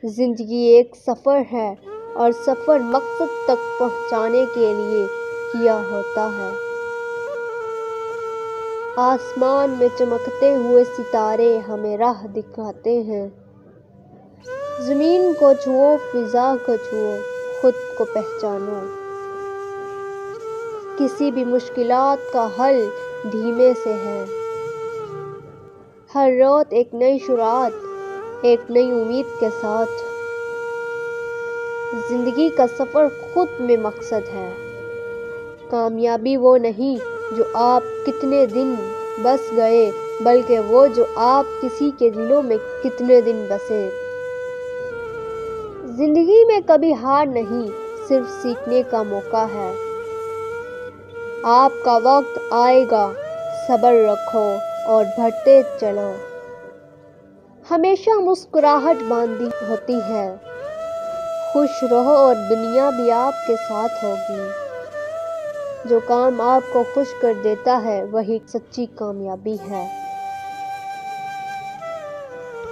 زندگی ایک سفر ہے اور سفر مقصد تک پہنچانے کے لیے کیا ہوتا ہے۔ آسمان میں چمکتے ہوئے ستارے ہمیں راہ دکھاتے ہیں۔ زمین کو چھوؤ، فضا کو چھوؤ، خود کو پہچانو۔ کسی بھی مشکلات کا حل دھیمے سے ہے۔ ہر روز ایک نئی شروعات، ایک نئی امید کے ساتھ۔ زندگی کا سفر خود میں مقصد ہے۔ کامیابی وہ نہیں جو آپ کتنے دن بس گئے، بلکہ وہ جو آپ کسی کے دلوں میں کتنے دن بسے۔ زندگی میں کبھی ہار نہیں، صرف سیکھنے کا موقع ہے۔ آپ کا وقت آئے گا، صبر رکھو اور بڑھتے چلو۔ ہمیشہ مسکراہٹ باندھی ہوتی ہے۔ خوش رہو اور دنیا بھی آپ کے ساتھ ہوگی۔ جو کام آپ کو خوش کر دیتا ہے وہی سچی کامیابی ہے۔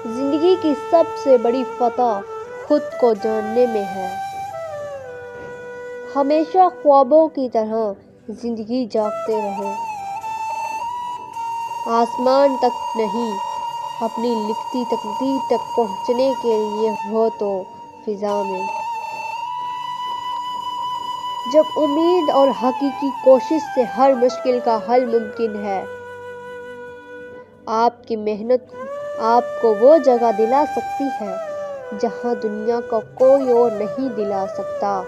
زندگی کی سب سے بڑی فتح خود کو جاننے میں ہے۔ ہمیشہ خوابوں کی طرح زندگی جاگتے رہو۔ آسمان تک نہیں، اپنی لکھتی تقدیر تک پہنچنے کے لیے ہو تو فضا میں۔ جب امید اور حقیقی کوشش سے ہر مشکل کا حل ممکن ہے۔ آپ کی محنت آپ کو وہ جگہ دلا سکتی ہے جہاں دنیا کا کوئی اور نہیں دلا سکتا۔